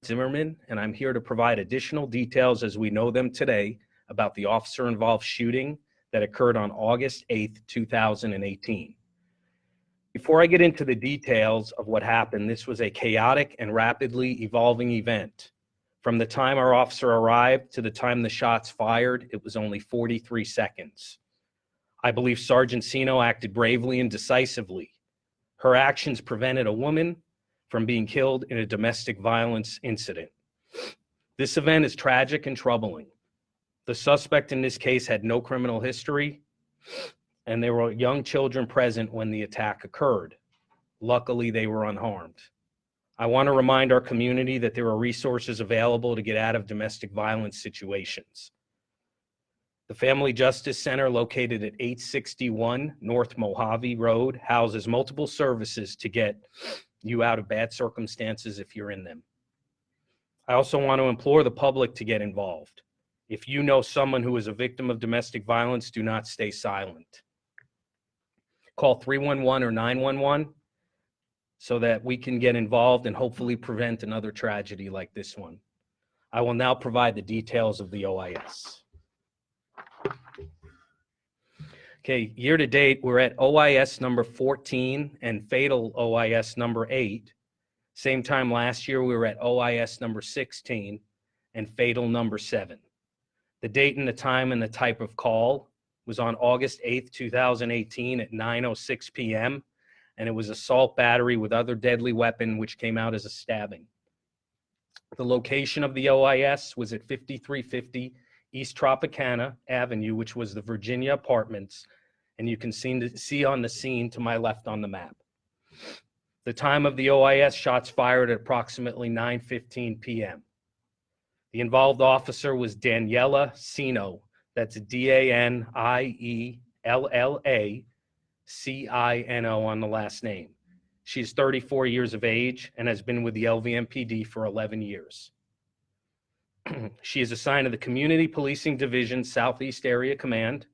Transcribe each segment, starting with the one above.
Zimmerman, and I'm here to provide additional details as we know them today about the officer-involved shooting that occurred on August 8th, 2018. Before I get into the details of what happened, this was a chaotic and rapidly evolving event. From the time our officer arrived to the time the shots fired, it was only 43 seconds. I believe Sergeant Sino acted bravely and decisively. Her actions prevented a woman from being killed in a domestic violence incident. This event is tragic and troubling. The suspect in this case had no criminal history, and there were young children present when the attack occurred. Luckily, they were unharmed. I want to remind our community that there are resources available to get out of domestic violence situations. The Family Justice Center, located at 861 North Mojave Road, houses multiple services to get you out of bad circumstances if you're in them. I also want to implore the public to get involved. If you know someone who is a victim of domestic violence, do not stay silent. Call 311 or 911 so that we can get involved and hopefully prevent another tragedy like this one. I will now provide the details of the OIS. Okay, year to date, we're at OIS number 14 and fatal OIS number 8. Same time last year, we were at OIS number 16 and fatal number 7. The date and the time and the type of call was on August 8th, 2018 at 9:06 p.m., and it was assault battery with other deadly weapon, which came out as a stabbing. The location of the OIS was at 5350 East Tropicana Avenue, which was the Virginia Apartments, and you can see on the scene to my left on the map. The time of the OIS, shots fired at approximately 9:15 p.m. The involved officer was Daniela Sino. That's D-A-N-I-E-L-L-A-C-I-N-O on the last name. She is 34 years of age and has been with the LVMPD for 11 years. She is assigned to the Community Policing Division Southeast Area Command,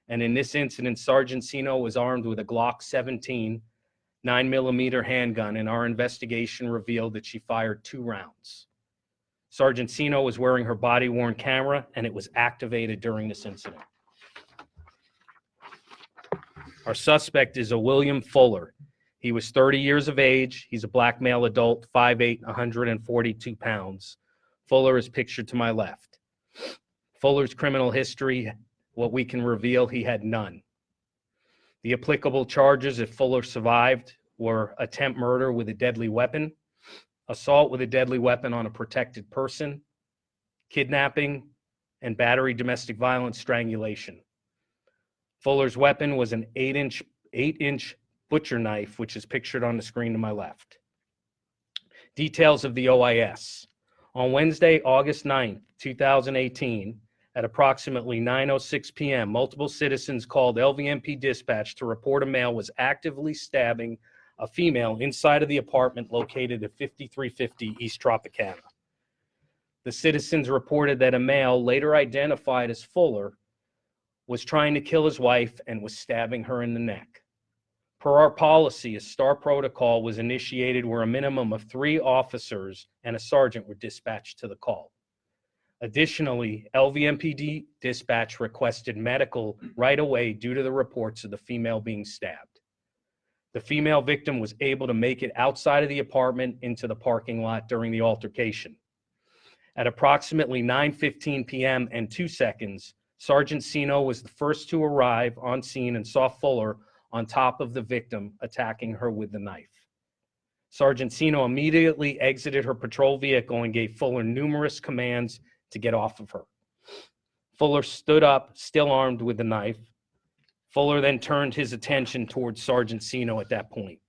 and in this incident, Sergeant Sino was armed with a Glock 17 9mm handgun, and our investigation revealed that she fired 2 rounds. Sergeant Sino was wearing her body-worn camera, and it was activated during this incident. Our suspect is a William Fuller. He was 30 years of age. He's a black male adult, 5'8", 142 pounds. Fuller is pictured to my left. Fuller's criminal history, what we can reveal, he had none. The applicable charges, if Fuller survived, were attempt murder with a deadly weapon, assault with a deadly weapon on a protected person, kidnapping, and battery domestic violence strangulation. Fuller's weapon was an 8-inch butcher knife, which is pictured on the screen to my left. Details of the OIS. On Wednesday, August 9th, 2018, at approximately 9:06 p.m., multiple citizens called LVMP dispatch to report a male was actively stabbing a female inside of the apartment located at 5350 East Tropicana. The citizens reported that a male, later identified as Fuller, was trying to kill his wife and was stabbing her in the neck. Per our policy, a STAR protocol was initiated where a minimum of 3 officers and a sergeant were dispatched to the call. Additionally, LVMPD dispatch requested medical right away due to the reports of the female being stabbed. The female victim was able to make it outside of the apartment into the parking lot during the altercation. At approximately 9:15 p.m. and 2 seconds, Sergeant Sino was the first to arrive on scene and saw Fuller on top of the victim attacking her with the knife. Sergeant Sino immediately exited her patrol vehicle and gave Fuller numerous commands to get off of her. Fuller stood up, still armed with the knife. Fuller then turned his attention towards Sergeant Sino at that point.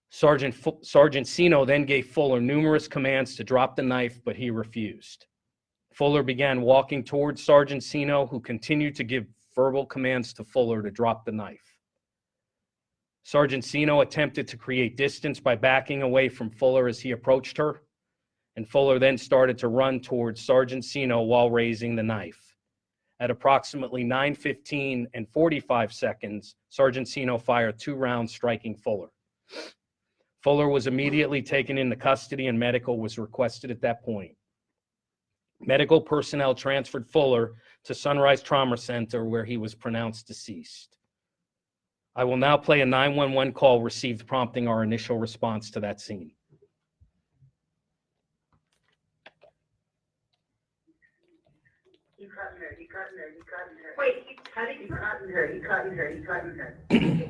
Sergeant Sino then gave Fuller numerous commands to drop the knife, but he refused. Fuller began walking towards Sergeant Sino, who continued to give verbal commands to Fuller to drop the knife. Sergeant Sino attempted to create distance by backing away from Fuller as he approached her, and Fuller then started to run towards Sergeant Sino while raising the knife. At approximately 9:15 and 45 seconds, Sergeant Sino fired 2 rounds, striking Fuller. Fuller was immediately taken into custody and medical was requested at that point. Medical personnel transferred Fuller to Sunrise Trauma Center where he was pronounced deceased. I will now play a 911 call received prompting our initial response to that scene. He's cutting her. Wait, he's cutting He's her? cutting her.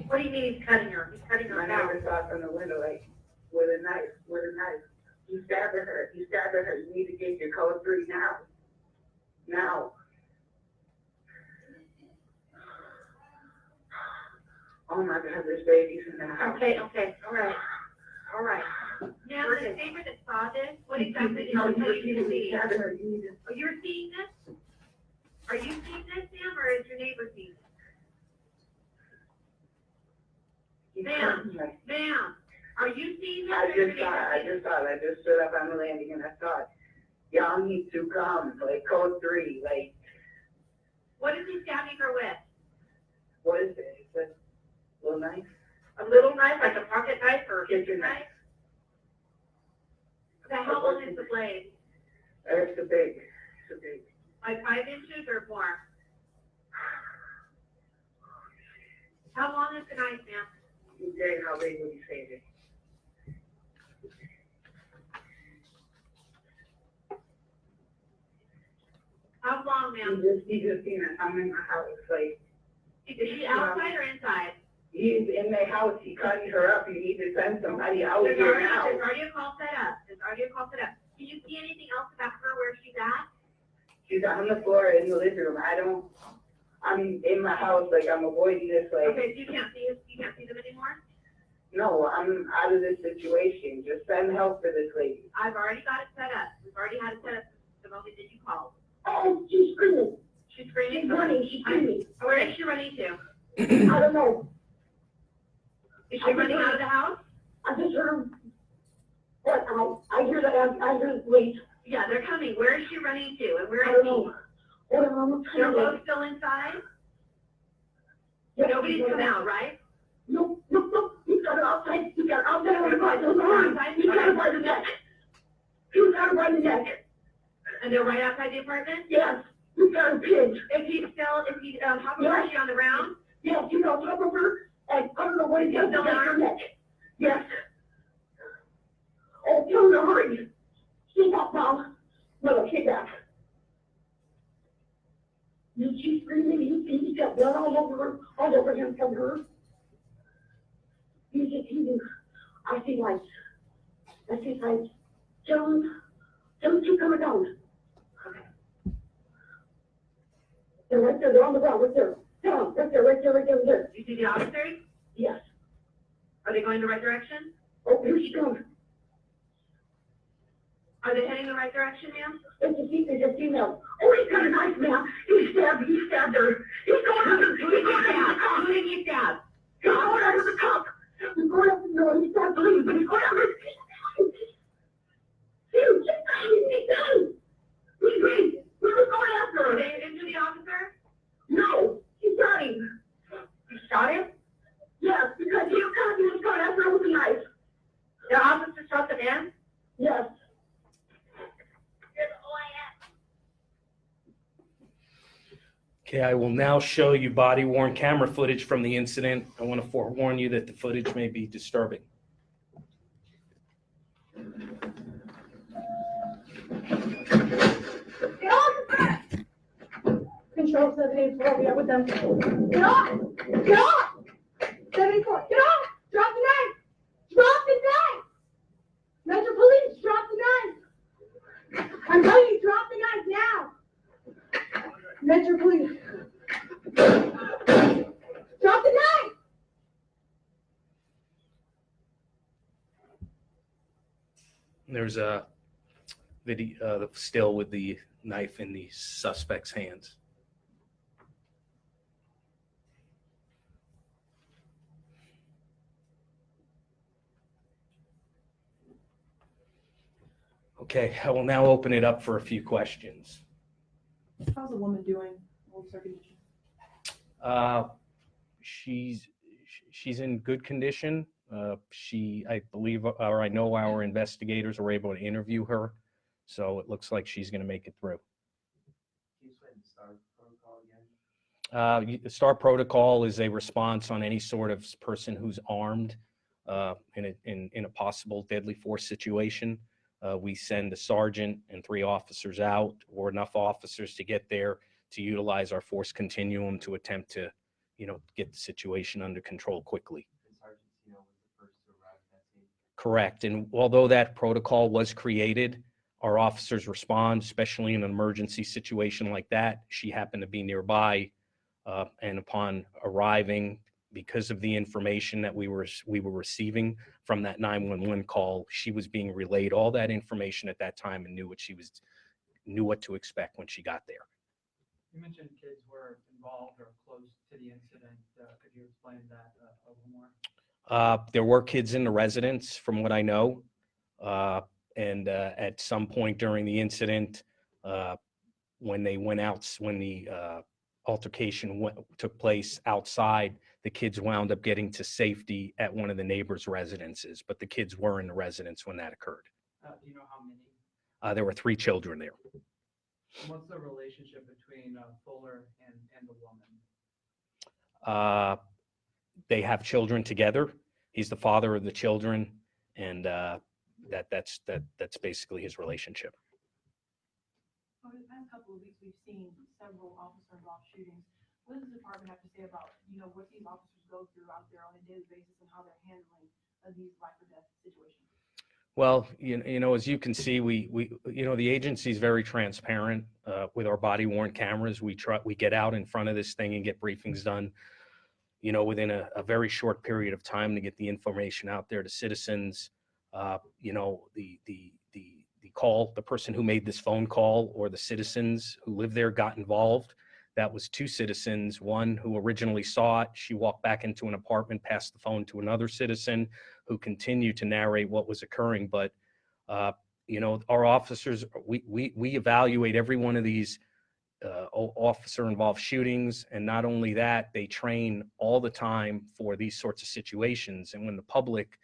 What do you mean he's cutting her? He's cutting her I now. never saw from the window, like, with a knife. He stabbed at her. You need to get your code 3 now. Oh my God, there's babies in the house. Okay, all right. Now, the neighbor that saw this, what exactly did No, you tell you you to see? stabbed her. You need to. Oh, you're seeing this? Are you seeing this, Sam, or is your neighbor seeing He's Ma'am. cutting her. this? Ma'am, are you seeing this? I or is your just saw neighbor it. seeing I just stood up on the landing and I saw it. Y'all need to come, like code 3, like, What is he stabbing her with? what is it? It's a little knife? A little knife, like a pocket knife or a Kitchen kitchen knife. knife? How long is the blade? It's a big. Like 5 inches or more? How long is the knife, ma'am? Jay, how big would you say it is? How long, ma'am? He just seen it. I'm in my house, like, Is she outside or inside? he's in the house, he cutting her up, you need to send somebody out There's here now. already a call set up. Can you see anything else about her where she's at? She's on the floor in the living room, I'm in my house, like, I'm avoiding this, like, Okay, so you can't see them anymore? no, I'm out of this situation, just send help for this lady. I've already got it set up. We've already had it set up the moment that you called. Oh, she's screaming, She's screaming. she's screaming, Where is she running to? I don't know, Is she running out of the house? I just heard her, but I hear the police, Yeah, they're coming. Where is she running to? And where I is don't he? know. Hold on, I'm They're trying both still inside? to. Nobody's come out, right? No, he's got it outside on the neck. He's got it by the neck. And they're right outside the apartment? Yes, he's got a pinch. How far is she on the ground? Yes, he's on top of her, and I don't know what he does to her neck. Yes. Oh, tell her to hurry. She's up now. No, she's back. She's screaming, he's got blood all over him from her. He's I see lights. John, keep coming down. They're right there, they're on the ground, right there. John, right there. You see the officers? Yes. Are they going the right direction? Oh, here she comes. Are they heading the right direction, ma'am? It's a female. Oh, he's got a knife, man. He stabbed her. He's going under the cup. Who did he stab? He's going under the cup. He's going up the door. He's not bleeding, but he's going under the cup. He's done. He's bleeding. We were going after her. Did they injure the officer? No, he shot him. You shot him? Yes, because he was going after her with a knife. The officer shot the man? Yes. Okay, I will now show you body-worn camera footage from the incident. I want to forewarn you that the footage may be disturbing. Control 784, we are with them. Get off! Get off! 74, get off! Drop the knife! Drop the knife! Metro Police, drop the knife! I'm telling you, drop the knife now! Metro Police. Drop the knife! There's a video still with the knife in the suspect's hands. Okay, I will now open it up for a few questions. How's the woman doing? What's her condition? She's in good condition. I believe, or I know our investigators were able to interview her, so it looks like she's going to make it through. Can you explain the STAR protocol again? The STAR protocol is a response on any sort of person who's armed in a possible deadly force situation. We send a sergeant and 3 officers out, or enough officers to get there to utilize our force continuum to attempt to, get the situation under control quickly. And Sergeant Tino was the first to arrive at that scene. Correct. And although that protocol was created, our officers respond, especially in an emergency situation like that. She happened to be nearby, and upon arriving, because of the information that we were receiving from that 911 call, she was being relayed all that information at that time and knew what to expect when she got there. You mentioned kids were involved or close to the incident. Could you explain that a little more? There were kids in the residence, from what I know, and at some point during the incident, when the altercation took place outside, the kids wound up getting to safety at one of the neighbors' residences, but the kids were in the residence when that occurred. Do you know how many? There were 3 children there. What's the relationship between Fuller and the woman? They have children together. He's the father of the children, and that's basically his relationship. Over the past couple of weeks, we've seen several officer-involved shootings. What does the department have to say about, what these officers go through out there on a daily basis and how they're handling these life or death situations? Well, as you can see, the agency is very transparent with our body-worn cameras. We get out in front of this thing and get briefings done, within a very short period of time to get the information out there to citizens. The person who made this phone call, or the citizens who live there, got involved. That was 2 citizens, one who originally saw it. She walked back into an apartment, passed the phone to another citizen who continued to narrate what was occurring. But, our officers, we evaluate every one of these officer-involved shootings. And not only that, they train all the time for these sorts of situations. And when the public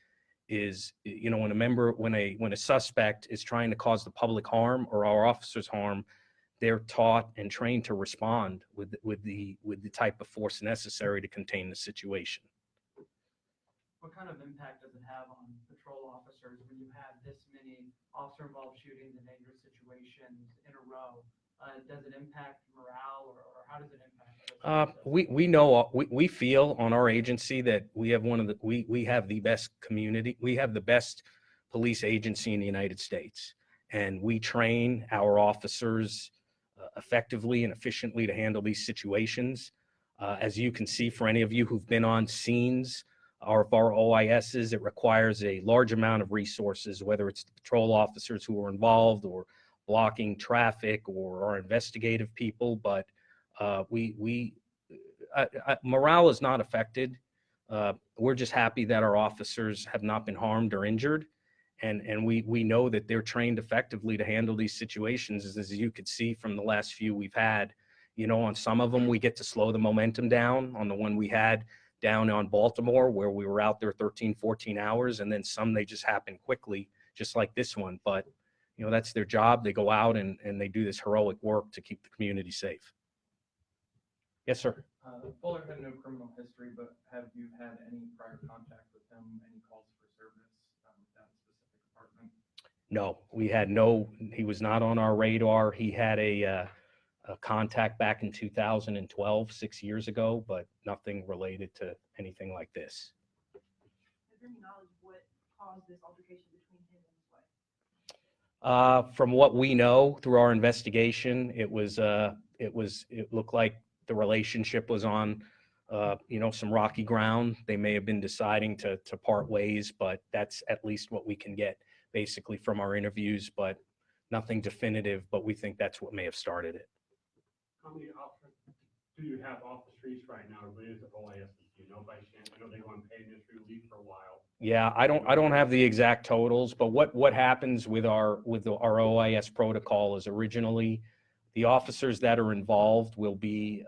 is, when a suspect is trying to cause the public harm or our officers harm, they're taught and trained to respond with the type of force necessary to contain the situation. What kind of impact does it have on patrol officers when you have this many officer-involved shootings and dangerous situations in a row? Does it impact morale, or how does it impact? We feel on our agency that we have we have the best community. We have the best police agency in the United States, and we train our officers effectively and efficiently to handle these situations. As you can see, for any of you who've been on scenes of our OISs, it requires a large amount of resources, whether it's the patrol officers who are involved or blocking traffic or our investigative people. But morale is not affected. We're just happy that our officers have not been harmed or injured. And we know that they're trained effectively to handle these situations. As you could see from the last few we've had, on some of them, we get to slow the momentum down. On the one we had down on Baltimore, where we were out there 13, 14 hours, and then some, they just happen quickly, just like this one. But, that's their job. They go out and they do this heroic work to keep the community safe. Yes, sir. Fuller had no criminal history, but have you had any prior contact with him, any calls for service with that specific department? No, he was not on our radar. He had a contact back in 2012, 6 years ago, but nothing related to anything like this. Is there any knowledge what caused this altercation between him and his wife? From what we know through our investigation, it looked like the relationship was on, some rocky ground. They may have been deciding to part ways, but that's at least what we can get basically from our interviews, but nothing definitive. But we think that's what may have started it. How many officers do you have off the streets right now related to OIS? Do you know by chance? I know they go on paid industry leave for a while. Yeah, I don't have the exact totals, but what happens with our OIS protocol is originally the officers that are involved will be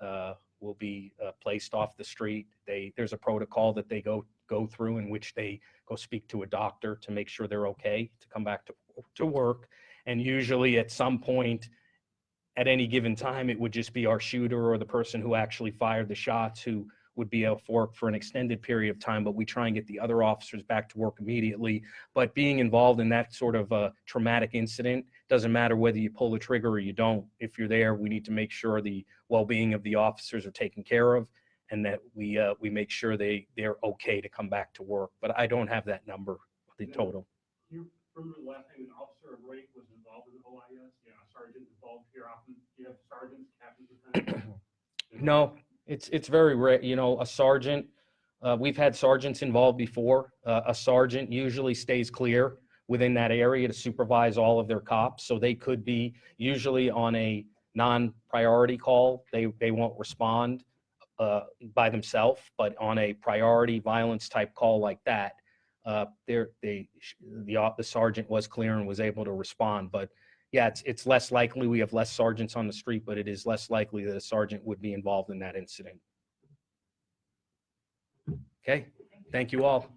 will be placed off the street. There's a protocol that they go through in which they go speak to a doctor to make sure they're okay to come back to work. And usually at some point at any given time, it would just be our shooter or the person who actually fired the shots who would be out for an extended period of time, but we try and get the other officers back to work immediately. But being involved in that sort of traumatic incident, doesn't matter whether you pull the trigger or you don't. If you're there, we need to make sure the well-being of the officers are taken care of, and that we make sure they're okay to come back to work. But I don't have that number, the total. You remember the last time an officer of rank was involved in OIS? Yeah, a sergeant involved here often. Do you have sergeants, captains, lieutenants? No, it's very rare. You know, a sergeant, we've had sergeants involved before. A sergeant usually stays clear within that area to supervise all of their cops. So they could be usually on a non-priority call. They won't respond by themselves, but on a priority violence type call like that, the sergeant was clear and was able to respond. But yeah, it's less likely. We have less sergeants on the street, but it is less likely that a sergeant would be involved in that incident. Okay, thank you all.